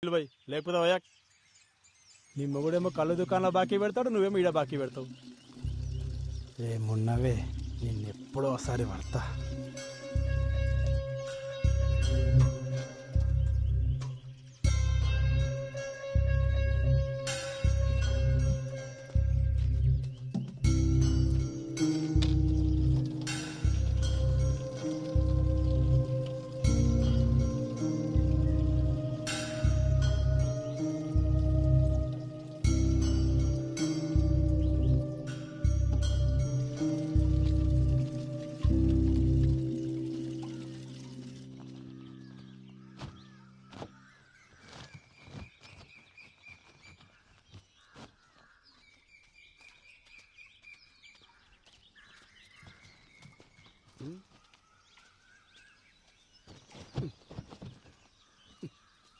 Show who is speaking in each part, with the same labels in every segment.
Speaker 1: లేకపోతే అయ్యా నీ మొగుడేమో కళ్ళు దుకాణంలో బాకీ పెడతాడు, నువ్వేమో ఈడ బాకీ పెడతావు. ఏమున్నవే నిన్నెప్పుడో ఒకసారి పడతా.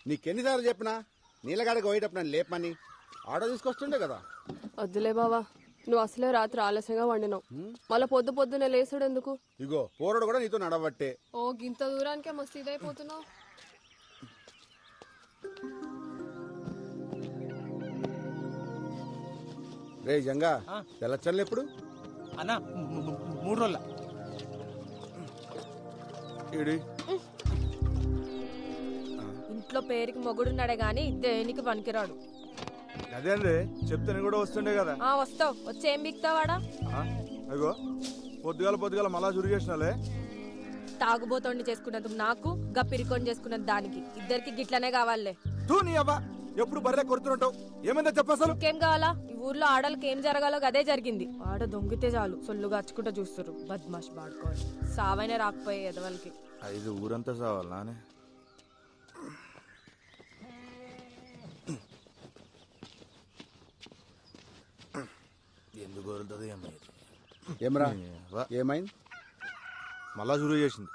Speaker 2: నీకెన్నిసార్లు చెప్పినా నీళ్ళగాడికి పోయేటప్పుడు నన్ను లేపమని. ఆటో తీసుకొస్తుండే కదా.
Speaker 3: వద్దులే బావా, నువ్వు అసలే రాత్రి ఆలస్యంగా వండినావు. మళ్ళీ పొద్దునే లేసుడు ఎందుకు?
Speaker 2: ఇగో పోరడు కూడా నీతో నడవట్టే.
Speaker 3: ఓ గింత దూరానికే మస్తు ఇదైపోతున్నావు.
Speaker 2: రే జంగా తెల్లచ్చర్లు ఎప్పుడు
Speaker 1: అన్నా? 3 రోజుల.
Speaker 4: ఇంట్లో పేరుకి మొగుడున్నాడే గాని దేనికి పనికిరాడు.
Speaker 5: అదే అండి చెప్తే కూడా వస్తుండే కదా.
Speaker 4: వస్తావు, వచ్చేం బిక్తావాడా?
Speaker 5: అగో పొద్దుగాల మళ్ళా చురిగేసినాలే.
Speaker 4: తాగుబోతోండి చేసుకున్నందుకు నాకు, గప్పిరికొని చేసుకున్నందుకు దానికి, ఇద్దరికి గిట్లనే కావాలే.
Speaker 5: తూ నీ అవ్వ ఎప్పుడు బర్రె కొడుతుంటావు. ఏమైందో చెప్పసలు.
Speaker 4: ఇంకేం కావాలా? ఈ ఊర్లో ఆడలకి ఏం జరగాలో అదే జరిగింది. ఆడ దొంగితే చాలు సొల్లుగా అచ్చుకుంటూ చూస్తారు. బద్మాష్ బాడుకోవాలి. సావైనా రాకపోయే ఎదవలకి.
Speaker 5: 5 ఊరంతా సావాలి నానే. ఎందుకు వరుతుంది
Speaker 2: ఏమరా? ఏమైంది?
Speaker 5: మళ్ళా చురుగు చేసింది.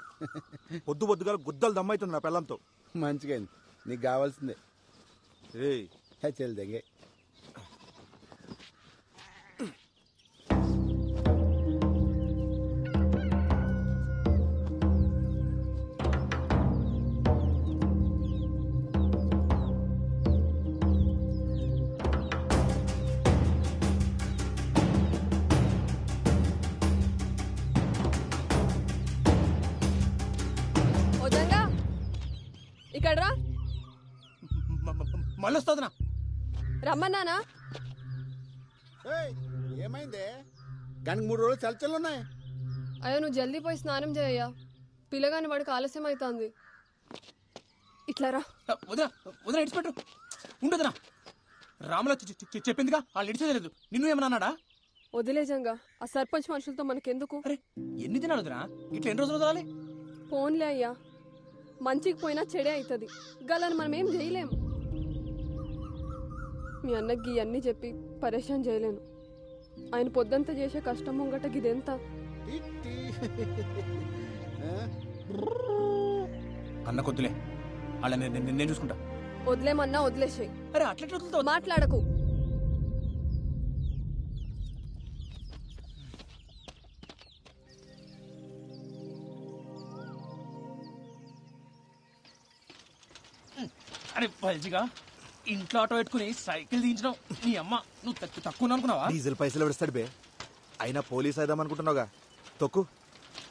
Speaker 5: పొద్దుగాల గుద్దలు దమ్మైతుంది నా పిల్లంతో.
Speaker 2: మంచిగా అయింది. నీకు కావాల్సిందే. చెల్లి దగ్గే
Speaker 3: ఇక్కడ రా.
Speaker 1: మళ్ళీ వస్తుందినా?
Speaker 3: రమ్మన్నానా?
Speaker 2: ఏమైందే? దానికి 3 రోజులు చల్చలు ఉన్నాయి.
Speaker 3: అయ్యో నువ్వు జల్దీ పోయి స్నానం చేయయ్యా, పిల్లగాని వాడికి ఆలస్యం అవుతుంది. ఇట్లా రా.
Speaker 1: వదిన ఇడిచిపెట్టు. ఉండదునా? రాముల చెప్పిందిగా, వాళ్ళు ఇడిచేయలేదు. నిన్ను ఏమన్నా అన్నాడా?
Speaker 3: వదిలేజంగా ఆ సర్పంచ్ మనుషులతో మనకెందుకు?
Speaker 1: అరే ఎన్ని దినాలు వదినా? ఇట్లా ఎన్ని రోజులు వదలాలి?
Speaker 3: ఫోన్లే అయ్యా, మంచికి పోయినా చెడే అవుతుంది. గలని మనం ఏం చేయలేం. మీ అన్నకి ఇవన్నీ చెప్పి పరేషాన్ చేయలేను. ఆయన పొద్దంతా చేసే కష్టం ముంగట గిదెంత?
Speaker 1: అన్న కొద్దులే, వాళ్ళ నేను చూసుకుంటా.
Speaker 3: వదిలేమన్నా వదిలేసాయి.
Speaker 1: అరే అట్లా
Speaker 3: మాట్లాడకు.
Speaker 1: అరే పల్జిగా ఇంట్లో ఆటో పెట్టుకుని సైకిల్ దించడం నీ అమ్మ. నువ్వు తక్కువ అనుకున్నావా?
Speaker 5: డీజిల్ పైసలు పెడతాడు బే. అయినా పోలీస్ అయిదాం అనుకుంటున్నావుగా. తొక్కు,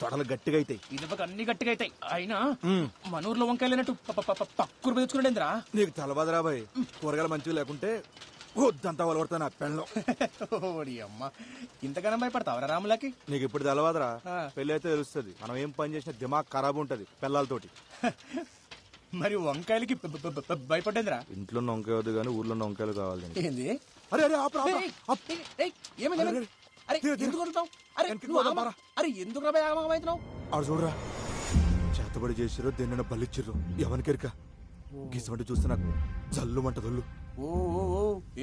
Speaker 5: తొడలు గట్టిగా అవుతాయి.
Speaker 1: ఇదొక అన్ని గట్టిగా అవుతాయి. అయినా మన ఊర్లో వంకాయలేనట్టు పక్కూరు పెంచుకునేంద్రా.
Speaker 5: నీకు తెలవదురా బాయ్. కూరగాయలు మంచిగా లేకుంటే వద్దంతా వలవడతా నా పెళ్ళం.
Speaker 1: ఓడి అమ్మ, ఇంతగానో భయపడతావరా రాములకి?
Speaker 5: నీకు ఇప్పుడు తెలవదురా, పెళ్లి అయితే తెలుస్తుంది. మనం ఏం పని చేసినా దిమాగ్ ఖరాబ్ ఉంటది పిల్లలతోటి.
Speaker 1: మరి వంకాయలకి భయపడేంద్రా?
Speaker 5: ఇంట్లో వంకాయ వద్దు కానీ ఊర్లో వంకాయలు కావాలి.
Speaker 1: ఏంది?
Speaker 5: అరే అరే
Speaker 1: ఎందుకు అవుతున్నావు?
Speaker 5: ఆడు చూడరా, చేతబడి చేసిరో దేన్న బలిచ్చిర్రు ఎవరికెరిక. గిసమంటే చూస్తే నాకు జల్లు మంటదొల్లు.
Speaker 1: ఓ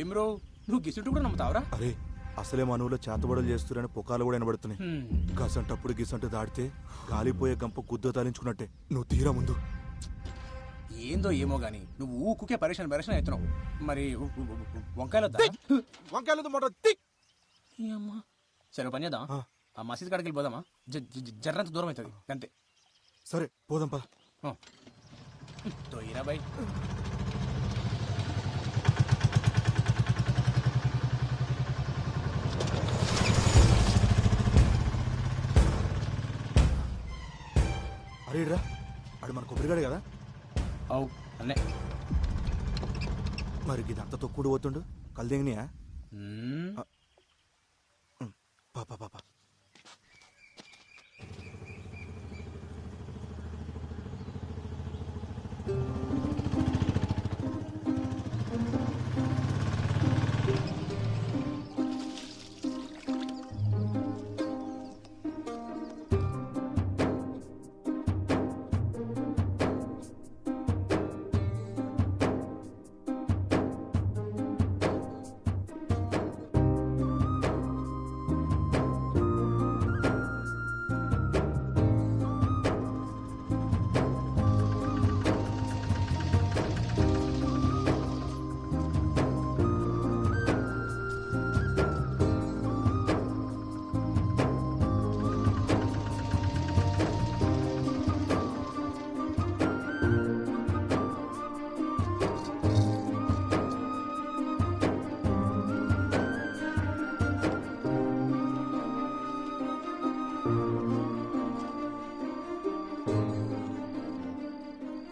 Speaker 1: ఏం రో, నువ్వు గిసుంటూ కూడా నమ్ముతావరా?
Speaker 5: అరే అసలే మన ఊళ్ళో చేతబడులు చేస్తురని పుకాలు కూడా వినబడుతున్నాయి. గసంటప్పుడు గిసంటు దాడితే గాలిపోయే గంప గుద్ద తాలించుకున్నట్టే. నువ్వు తీరా ముందు.
Speaker 1: ఏందో ఏమో గాని నువ్వు ఊకుకే పరేషాన్ అవుతున్నావు. మరి వంకాయలు సరే పని చేద్దాం. ఆ మసీద్ కాడికి వెళ్ళిపోదామా? జర్రంత దూరం అవుతుంది అంతే.
Speaker 5: సరే పోదాం పద.
Speaker 1: తోయిరా బాయ్.
Speaker 5: మరి ఇదంతా తొక్కుడు పోతుండు కల్దింగినాయా పాపా పాపా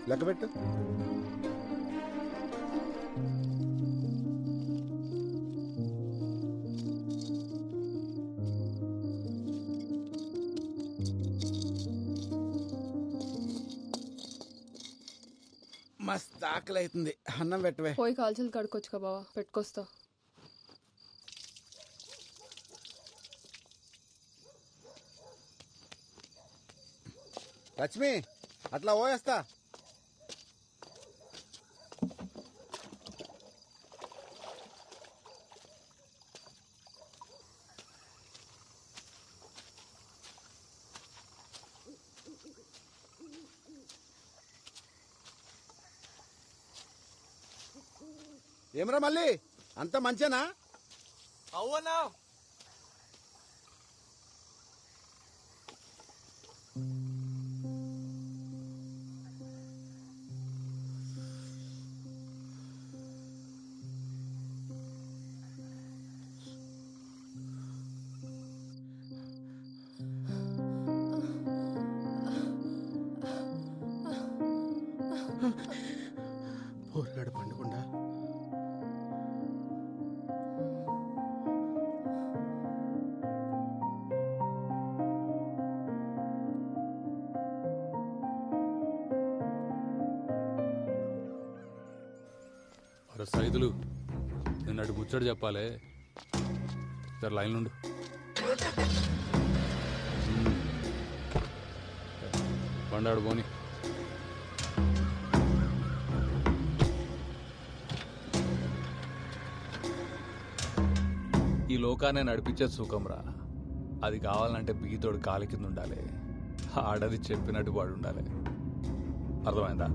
Speaker 2: లెక్క పెట్టు. మస్తు ఆకలి అవుతుంది, అన్నం పెట్టవే.
Speaker 3: పోయి కాల్చలు కడుక్కొచ్చుకా బావా, పెట్టుకొస్తా.
Speaker 2: లక్ష్మి అట్లా పోయేస్తా. ఏమరా మళ్ళీ అంత మంచేనా?
Speaker 1: అవునా
Speaker 2: పోరగాడు పండుకుండా
Speaker 6: సైదులు నేను అటు ముచ్చట చెప్పాలి, సార్ లైన్ నుండి బండాడు పోని. ఈ లోకాన్ని నడిపించే సుఖంరా, అది కావాలంటే బీతోడు కాలి కింద ఉండాలి, ఆడది చెప్పినట్టు వాడు ఉండాలి. అర్థమైందా?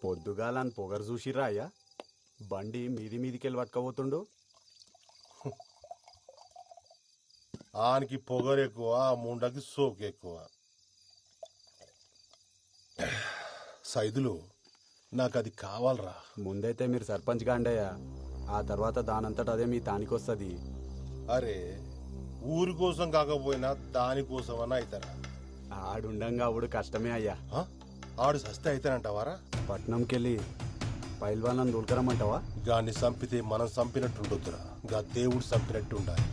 Speaker 7: పొద్దుగాలని పొగరు చూసిరా అయ్యా? బండి మీదికెళ్ళి పట్టుకపోతుండు.
Speaker 8: ఆనికి పొగరు ఎక్కువ, ముండకి సోకు ఎక్కువ. సైదులు నాకు అది కావాలరా.
Speaker 7: ముందైతే మీరు సర్పంచ్ గాండయ్యా, ఆ తర్వాత దానంతట అదే మీ తానికొస్తుంది.
Speaker 8: అరే ఊరి కోసం కాకపోయినా దానికోసం అన్న అవుతారా?
Speaker 7: ఆడుండంగా ఆవిడ కష్టమే అయ్యా.
Speaker 8: ఆడు సస్తే అవుతానంటావారా?
Speaker 7: పట్నంకెళ్ళి పైల్వాళ్ళని దొరకరమ్మంటావా?
Speaker 8: గాన్ని చంపితే మనం చంపినట్టుండొద్దురా, గా దేవుడు చంపినట్టు ఉండాలి.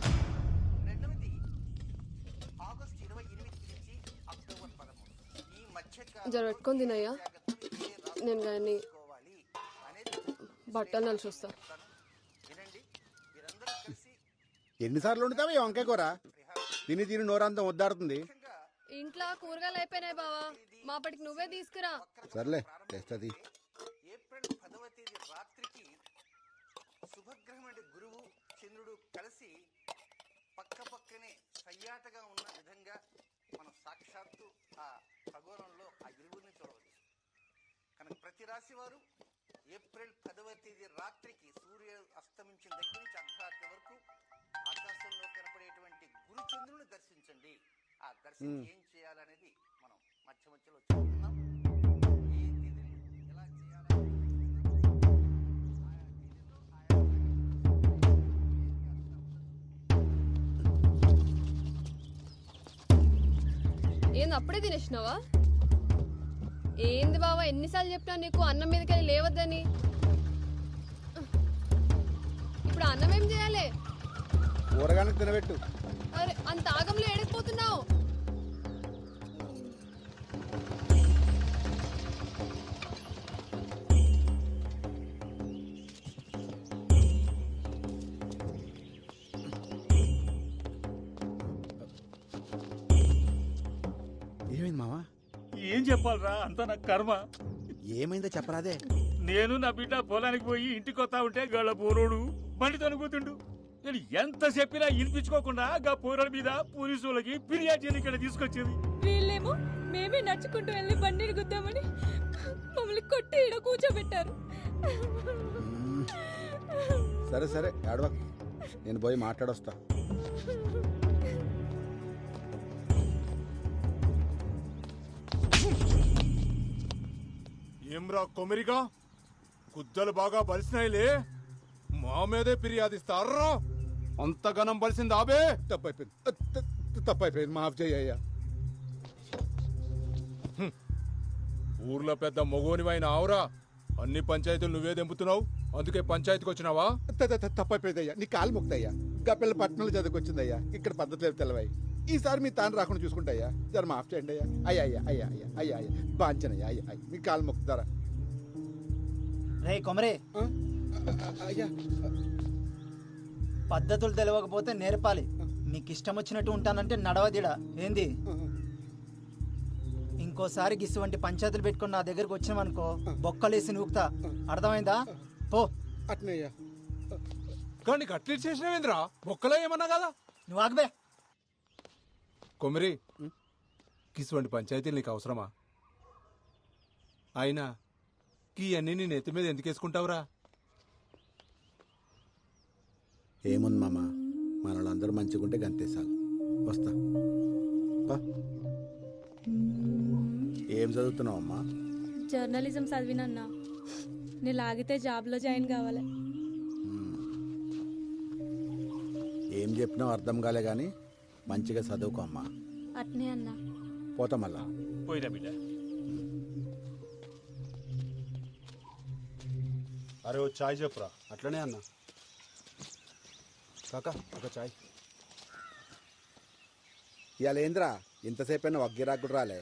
Speaker 3: జర పెట్టుకొని తినయ్యా, నేను కానీ బట్టలు నలిసి వస్తా.
Speaker 2: ఎన్నిసార్లు వండుతావా ఈ వంకాయ కూర? తిని తిని నోరంతా వద్దాడుతుంది.
Speaker 3: ఇంట్లో కూరగాయలు అయిపోయినాయి బావా, మాపటికి నువ్వే తీసుకురా.
Speaker 2: సర్లే తెస్తుంది.
Speaker 9: కలిసి పక్క పక్కనే సయ్యాటగా ఉన్న విధంగా మనం సాక్షాత్తు ఆ ఖగోళంలో ఆ ఇరువురిని చూడవచ్చు. కనుక ప్రతి రాశి వారు ఏప్రిల్ 10వ తేదీ రాత్రికి సూర్యుడు అస్తమించిన దగ్గర నుంచి అర్ధరాత్రి వరకు ఆకాశంలో కనపడేటువంటి గురుచంద్రుని దర్శించండి. ఆ దర్శనం ఏం చేయాలనేది మనం మధ్య మధ్యలో చూస్తున్నాం. ఏ తేదీని ఎలా చేయాలని ఆయా తేదీలో ఆయా
Speaker 3: ఏంది అప్పుడే తినేసినావా? ఏంది బావా, ఎన్నిసార్లు చెప్పినా నీకు అన్నం మీదకెళ్ళి లేవద్దని. ఇప్పుడు అన్నం ఏం చేయాలి?
Speaker 2: ఊరగానికి తినబెట్టు.
Speaker 3: అరే అంత ఆగంలో ఏడకపోతున్నావు.
Speaker 2: ఏమైంది మావా?
Speaker 10: ఏం చెప్పాలరా, అంతా నా కర్మ.
Speaker 2: ఏమైందో చెప్పరాదే.
Speaker 10: నేను నా బిడ్డ పొలానికి పోయి ఇంటికి వస్తా ఉంటే గళ్ళ పోరోడు బండి తనుకుతుండు. నేను ఎంత చెప్పినా వినిపించుకోకుండా గా పోరాడు మీద పోలీసు వాళ్ళకి ఫిర్యాదు చేయని ఇక్కడ తీసుకొచ్చేది.
Speaker 4: వీళ్ళేమో మేమే నడుచుకుంటూ వెళ్ళి బండిని గుద్దామని మమ్మల్ని కొట్టి ఈడ కూర్చోబెట్టారు.
Speaker 2: సరే సరే ఏడవ, నేను పోయి మాట్లాడొస్తా.
Speaker 8: ఏమ్రా కొమిరిగా, గుద్దలు బాగా బలిసినాయిలే, మా మీదే ఫిర్యాదిస్తారా? అంత గనం బలిసింది ఆబే.
Speaker 2: తప్పైపోయింది, మాఫ్ చేయ్యా.
Speaker 8: ఊర్లో పెద్ద మొగోనివైన ఆవురా, అన్ని పంచాయతీలు నువ్వే దెంపుతున్నావు, అందుకే పంచాయతీకి వచ్చినావా?
Speaker 2: తప్పైపోయిందయ్యా, నీ కాలు మొక్తయ్యా. గప్పిల్ల పట్టణంలో చదువుకొచ్చిందయ్యా, ఇక్కడ పద్ధతులు తెలవాయి. ఈసారి మీ తాను రాకుండా చూసుకుంటాయ్యా, జర మాఫ్ చేయండి అయ్యా. అయ్యా అయ్యా అయ్యా అయ్యా అయ్యా అయ్యా బాంచనయ్యా, అయ్యా అయ్యా మీ కాలు మొక్కుతారా?
Speaker 11: రే కొమరే,
Speaker 2: అయ్యా
Speaker 11: పద్ధతులు తెలియకపోతే నేర్పాలి. నీకు ఇష్టం వచ్చినట్టు ఉంటానంటే నడవదిడా ఏంది? ఇంకోసారి గిసువంటి పంచాయతీలు పెట్టుకుని నా దగ్గరకు వచ్చినావనుకో బొక్కలేసి నూకుతా, అర్థమైందా? పో.
Speaker 2: అట్నయ్యా.
Speaker 8: కానీ కట్లీ చేసినవేంద్రా, బొక్కలో ఏమన్నా కదా?
Speaker 11: నువ్వు ఆగబే.
Speaker 8: కొమిరి, కిసువంటి పంచాయతీలు నీకు అవసరమా? అయినా కీ అన్నీ నీ నెత్తి మీద ఎందుకు వేసుకుంటావురా?
Speaker 2: ఏముంది మామ, మన వాళ్ళందరూ మంచిగుంటే గంతేసాలు. వస్తా. ఏం చదువుతున్నావు అమ్మా?
Speaker 12: జర్నలిజం చదివినన్నా. నేను లాగితే జాబ్లో జాయిన్ కావాలి.
Speaker 2: ఏం చెప్పినావు అర్థం కాలే గాని మంచిగా చదువుకో అమ్మా.
Speaker 12: అట్నే అన్నా.
Speaker 2: పోతా మళ్ళా.
Speaker 10: పోయిరా బిడ్డ.
Speaker 8: అరే ఓ చాయ్ చెప్పురా.
Speaker 7: అట్లనే అన్న. కాకా ఒక చాయ్.
Speaker 2: ఇవాళ ఏంద్రా ఇంతసేపు అయినా వగ్గిరాకు రాలే?